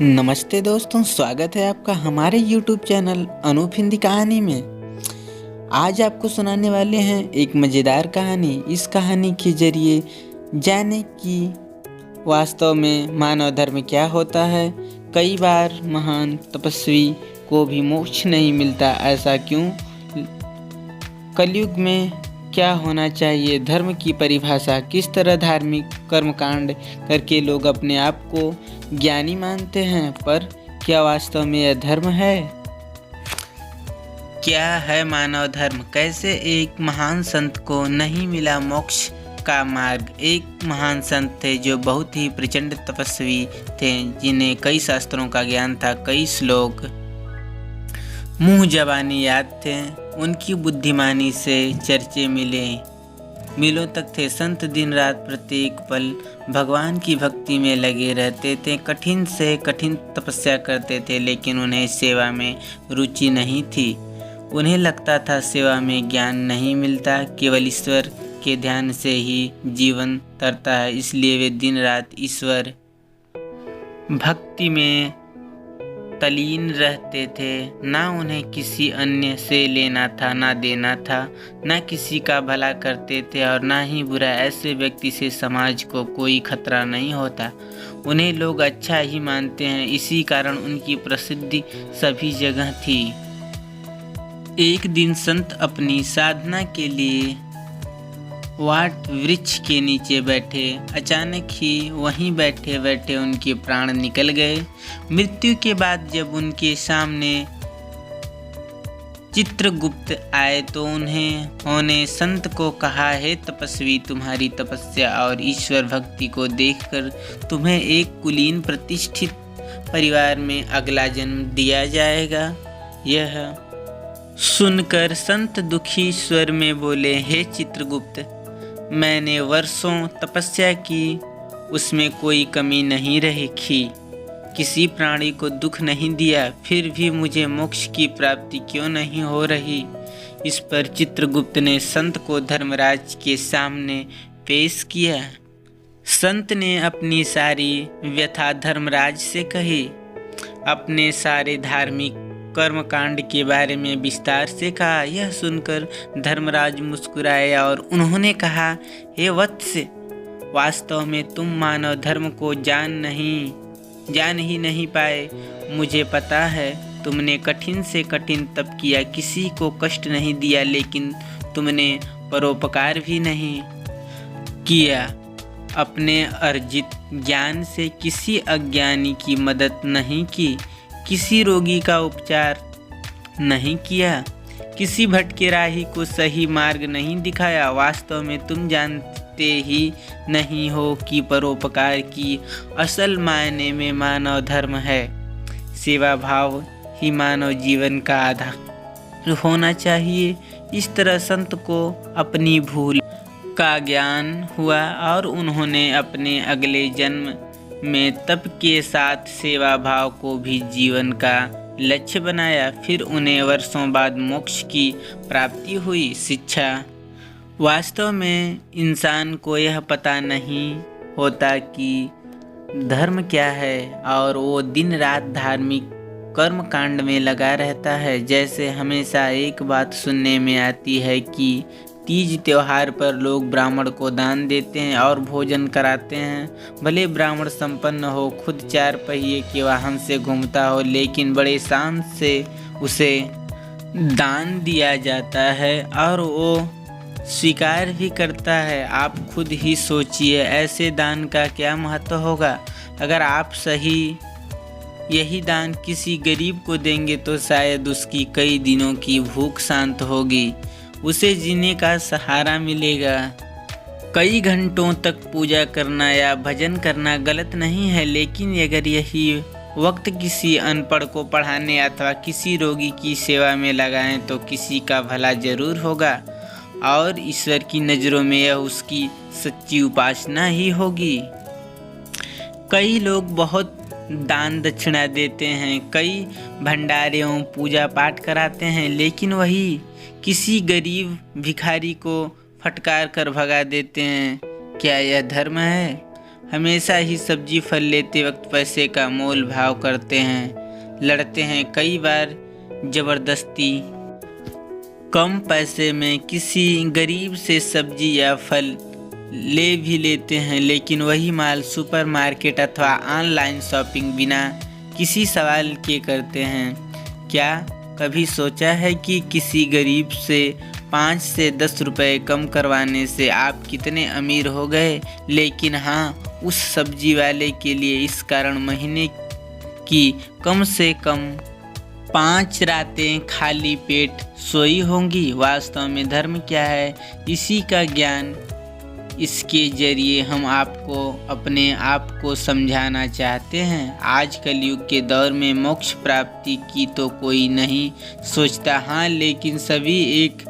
नमस्ते दोस्तों, स्वागत है आपका हमारे YouTube चैनल अनूप हिंदी कहानी में। आज आपको सुनाने वाले हैं एक मज़ेदार कहानी। इस कहानी के जरिए जाने कि वास्तव में मानव धर्म क्या होता है। कई बार महान तपस्वी को भी मोक्ष नहीं मिलता, ऐसा क्यों? कलयुग में क्या होना चाहिए? धर्म की परिभाषा किस तरह? धार्मिक कर्मकांड करके लोग अपने आप को ज्ञानी मानते हैं, पर क्या वास्तव में यह धर्म है? क्या है मानव धर्म? कैसे एक महान संत को नहीं मिला मोक्ष का मार्ग? एक महान संत थे जो बहुत ही प्रचंड तपस्वी थे, जिन्हें कई शास्त्रों का ज्ञान था, कई श्लोक मुंह जबानी याद थे। उनकी बुद्धिमानी से चर्चे मिलों तक थे। संत दिन रात प्रत्येक पल भगवान की भक्ति में लगे रहते थे, कठिन से कठिन तपस्या करते थे, लेकिन उन्हें सेवा में रुचि नहीं थी। उन्हें लगता था सेवा में ज्ञान नहीं मिलता, केवल ईश्वर के ध्यान से ही जीवन तरता है। इसलिए वे दिन रात ईश्वर भक्ति में तलीन रहते थे। ना उन्हें किसी अन्य से लेना था, ना देना था, ना किसी का भला करते थे और ना ही बुरा। ऐसे व्यक्ति से समाज को कोई खतरा नहीं होता। उन्हें लोग अच्छा ही मानते हैं, इसी कारण उनकी प्रसिद्धि सभी जगह थी। एक दिन संत अपनी साधना के लिए वाट वृक्ष के नीचे बैठे। अचानक ही वहीं बैठे बैठे उनके प्राण निकल गए। मृत्यु के बाद जब उनके सामने चित्रगुप्त आए तो उन्होंने संत को कहा, हे तपस्वी, तुम्हारी तपस्या और ईश्वर भक्ति को देखकर तुम्हें एक कुलीन प्रतिष्ठित परिवार में अगला जन्म दिया जाएगा। यह सुनकर संत दुखी स्वर में बोले, हे चित्रगुप्त, मैंने वर्षों तपस्या की, उसमें कोई कमी नहीं रखी, किसी प्राणी को दुख नहीं दिया, फिर भी मुझे मोक्ष की प्राप्ति क्यों नहीं हो रही? इस पर चित्रगुप्त ने संत को धर्मराज के सामने पेश किया। संत ने अपनी सारी व्यथा धर्मराज से कही, अपने सारे धार्मिक कर्मकांड के बारे में विस्तार से कहा। यह सुनकर धर्मराज मुस्कुराए और उन्होंने कहा, हे वत्स, वास्तव में तुम मानव धर्म को जान ही नहीं पाए। मुझे पता है तुमने कठिन से कठिन तप किया, किसी को कष्ट नहीं दिया, लेकिन तुमने परोपकार भी नहीं किया। अपने अर्जित ज्ञान से किसी अज्ञानी की मदद नहीं की, किसी रोगी का उपचार नहीं किया, किसी भटके राही को सही मार्ग नहीं दिखाया। वास्तव में तुम जानते ही नहीं हो कि परोपकार की असल मायने में मानव धर्म है। सेवा भाव ही मानव जीवन का आधार होना चाहिए। इस तरह संत को अपनी भूल का ज्ञान हुआ और उन्होंने अपने अगले जन्म में तप के साथ सेवा भाव को भी जीवन का लक्ष्य बनाया। फिर उन्हें वर्षों बाद मोक्ष की प्राप्ति हुई। शिक्षा। वास्तव में इंसान को यह पता नहीं होता कि धर्म क्या है और वो दिन रात धार्मिक कर्म कांड में लगा रहता है। जैसे हमेशा एक बात सुनने में आती है कि तीज त्योहार पर लोग ब्राह्मण को दान देते हैं और भोजन कराते हैं। भले ब्राह्मण संपन्न हो, खुद 4 पहिए के वाहन से घूमता हो, लेकिन बड़े शान से उसे दान दिया जाता है और वो स्वीकार भी करता है। आप खुद ही सोचिए, ऐसे दान का क्या महत्व होगा? अगर आप यही दान किसी गरीब को देंगे तो शायद उसकी कई दिनों की भूख शांत होगी, उसे जीने का सहारा मिलेगा। कई घंटों तक पूजा करना या भजन करना गलत नहीं है, लेकिन अगर यही वक्त किसी अनपढ़ को पढ़ाने अथवा किसी रोगी की सेवा में लगाएं तो किसी का भला जरूर होगा और ईश्वर की नज़रों में यह उसकी सच्ची उपासना ही होगी। कई लोग बहुत दान दक्षिणा देते हैं, कई भंडारों पूजा पाठ कराते हैं, लेकिन वही किसी गरीब भिखारी को फटकार कर भगा देते हैं। क्या यह धर्म है? हमेशा ही सब्जी फल लेते वक्त पैसे का मोल भाव करते हैं, लड़ते हैं, कई बार ज़बरदस्ती कम पैसे में किसी गरीब से सब्जी या फल ले भी लेते हैं, लेकिन वही माल सुपरमार्केट अथवा ऑनलाइन शॉपिंग बिना किसी सवाल के करते हैं। क्या कभी सोचा है कि किसी गरीब से 5 से 10 रुपए कम करवाने से आप कितने अमीर हो गए? लेकिन हाँ, उस सब्जी वाले के लिए इस कारण महीने की कम से कम 5 रातें खाली पेट सोई होंगी। वास्तव में धर्म क्या है, इसी का ज्ञान इसके जरिए हम आपको अपने आप को समझाना चाहते हैं। आज कलयुग के दौर में मोक्ष प्राप्ति की तो कोई नहीं सोचता, हाँ, लेकिन सभी एक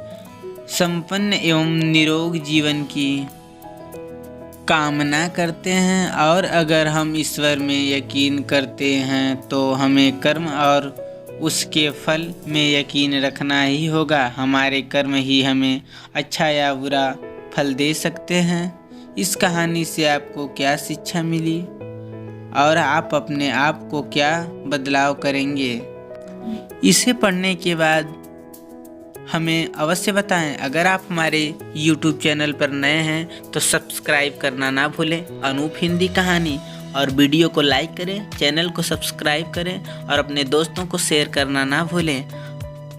संपन्न एवं निरोग जीवन की कामना करते हैं। और अगर हम ईश्वर में यकीन करते हैं तो हमें कर्म और उसके फल में यकीन रखना ही होगा। हमारे कर्म ही हमें अच्छा या बुरा फल दे सकते हैं। इस कहानी से आपको क्या शिक्षा मिली और आप अपने आप को क्या बदलाव करेंगे? इसे पढ़ने के बाद हमें अवश्य बताएं। अगर आप हमारे YouTube चैनल पर नए हैं तो सब्सक्राइब करना ना भूलें, अनूप हिंदी कहानी, और वीडियो को लाइक करें, चैनल को सब्सक्राइब करें और अपने दोस्तों को शेयर करना ना भूलें।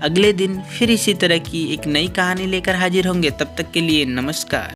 अगले दिन फिर इसी तरह की एक नई कहानी लेकर हाजिर होंगे। तब तक के लिए नमस्कार।